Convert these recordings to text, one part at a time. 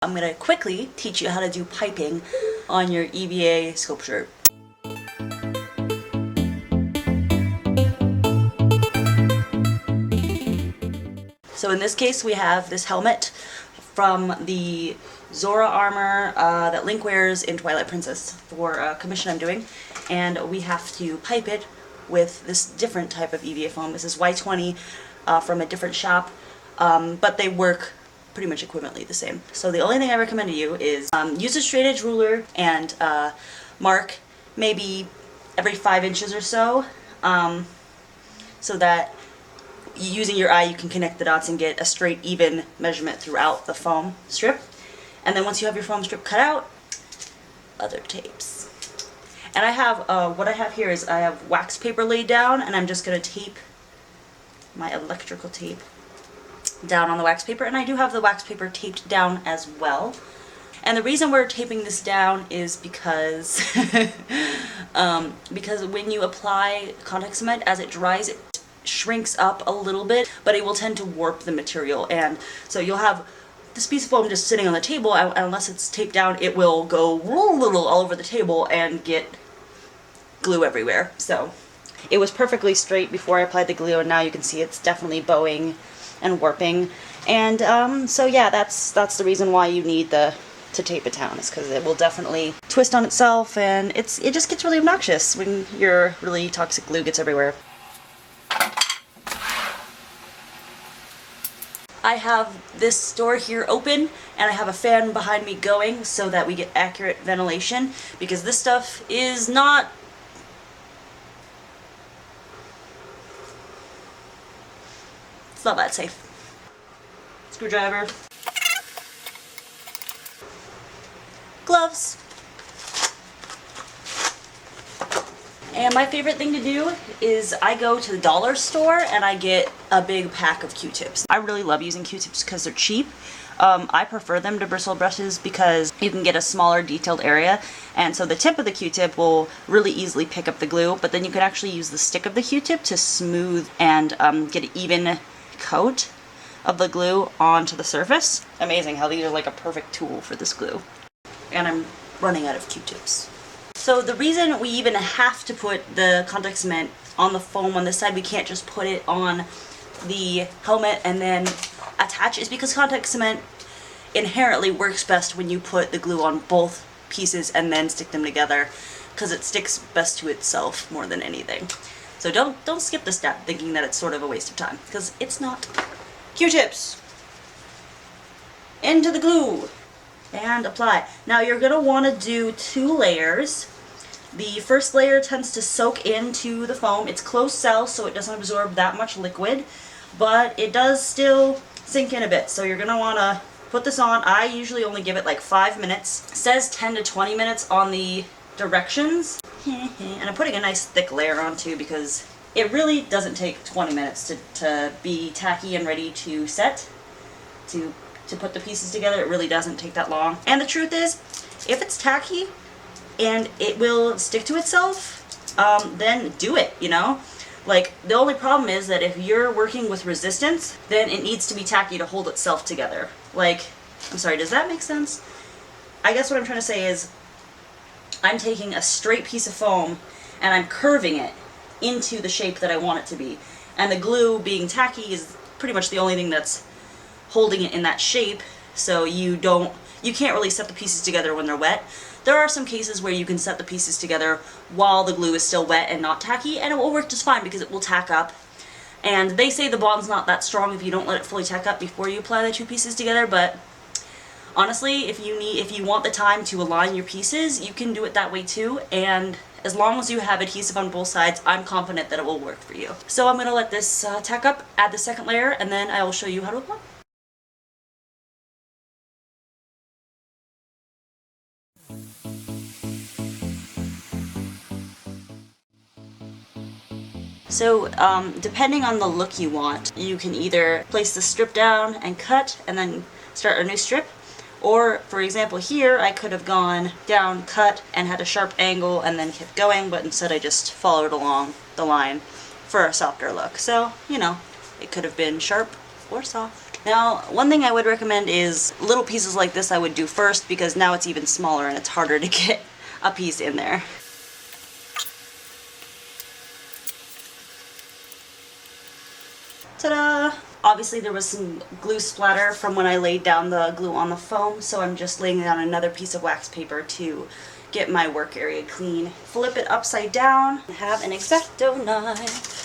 I'm going to quickly teach you how to do piping on your EVA sculpture. So in this case we have this helmet from the Zora armor that Link wears in Twilight Princess for a commission I'm doing, and we have to pipe it with this different type of EVA foam. This is Y20 from a different shop, but they work pretty much equivalently the same. So the only thing I recommend to you is use a straight edge ruler and mark maybe every 5 inches or so, so that using your eye you can connect the dots and get a straight even measurement throughout the foam strip. And then once you have your foam strip cut out, other tapes. And I have, what I have here is I have wax paper laid down, and I'm just going to tape my electrical tape down on the wax paper, and I do have the wax paper taped down as well. And the reason we're taping this down is because because when you apply contact cement, as it dries, it shrinks up a little bit, but it will tend to warp the material, and so you'll have this piece of foam just sitting on the table, and unless it's taped down, it will go little all over the table and get glue everywhere. So it was perfectly straight before I applied the glue, and now you can see it's definitely bowing and warping, and so yeah, that's the reason why you need to tape it down, is because it will definitely twist on itself, and it just gets really obnoxious when your really toxic glue gets everywhere. I have this door here open, and I have a fan behind me going so that we get accurate ventilation, because this stuff is not it's not that safe. Screwdriver. Gloves. And my favorite thing to do is I go to the dollar store and I get a big pack of Q-tips. I really love using Q-tips because they're cheap. I prefer them to bristle brushes because you can get a smaller detailed area, and so the tip of the Q-tip will really easily pick up the glue, but then you can actually use the stick of the Q-tip to smooth and get an even coat of the glue onto the surface. Amazing how these are like a perfect tool for this glue. And I'm running out of Q-tips. So the reason we even have to put the contact cement on the foam on this side, we can't just put it on the helmet and then attach, is because contact cement inherently works best when you put the glue on both pieces and then stick them together, because it sticks best to itself more than anything. So don't skip this step thinking that it's sort of a waste of time, because it's not. Q-tips into the glue and apply. Now you're going to want to do 2 layers. The first layer tends to soak into the foam. It's closed cell, so it doesn't absorb that much liquid, but it does still sink in a bit. So you're going to want to put this on. I usually only give it like 5 minutes. It says 10 to 20 minutes on the directions. And I'm putting a nice thick layer on too, because it really doesn't take 20 minutes to be tacky and ready to set, to put the pieces together. It really doesn't take that long. And the truth is, if it's tacky and it will stick to itself, then do it, you know? Like, the only problem is that if you're working with resistance, then it needs to be tacky to hold itself together. Like, I'm sorry, does that make sense? I guess what I'm trying to say is, I'm taking a straight piece of foam and I'm curving it into the shape that I want it to be. And the glue, being tacky, is pretty much the only thing that's holding it in that shape, so you can't really set the pieces together when they're wet. There are some cases where you can set the pieces together while the glue is still wet and not tacky, and it will work just fine because it will tack up. And they say the bond's not that strong if you don't let it fully tack up before you apply the 2 pieces together, but honestly, if you want the time to align your pieces, you can do it that way too, and as long as you have adhesive on both sides, I'm confident that it will work for you. So I'm going to let this tack up, add the second layer, and then I will show you how to apply. So depending on the look you want, you can either place the strip down and cut and then start a new strip, or for example here I could have gone down, cut, and had a sharp angle and then kept going, but instead I just followed along the line for a softer look. So, you know, it could have been sharp or soft. Now, one thing I would recommend is little pieces like this I would do first, because now it's even smaller and it's harder to get a piece in there. Ta-da! Obviously there was some glue splatter from when I laid down the glue on the foam, so I'm just laying down another piece of wax paper to get my work area clean. Flip it upside down and have an X-Acto knife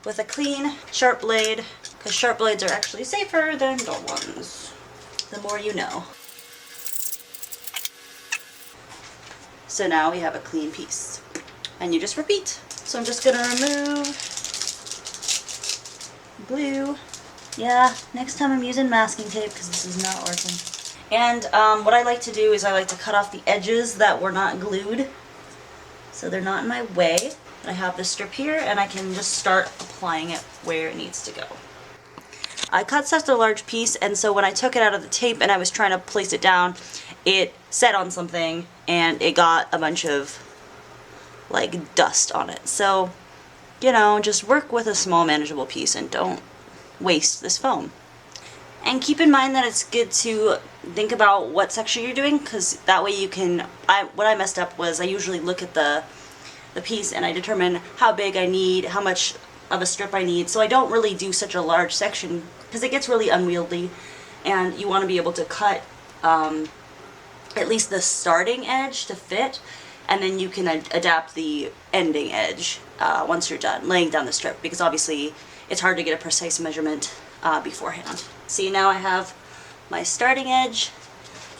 with a clean, sharp blade, because sharp blades are actually safer than dull ones. The more you know. So now we have a clean piece. And you just repeat. So I'm just gonna remove glue. Yeah, next time I'm using masking tape because this is not working. And what I like to do is I like to cut off the edges that were not glued, so they're not in my way. I have this strip here and I can just start applying it where it needs to go. I cut such a large piece, and so when I took it out of the tape and I was trying to place it down, it set on something and it got a bunch of like dust on it. So, you know, just work with a small manageable piece and don't waste this foam. And keep in mind that it's good to think about what section you're doing, because that way you can, what I messed up was I usually look at the piece and I determine how big I need, how much of a strip I need, so I don't really do such a large section because it gets really unwieldy, and you want to be able to cut at least the starting edge to fit, and then you can adapt the ending edge once you're done laying down the strip, because obviously it's hard to get a precise measurement beforehand. See, now I have my starting edge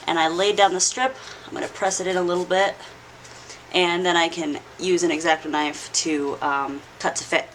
and I laid down the strip. I'm going to press it in a little bit, and then I can use an X-Acto knife to cut to fit.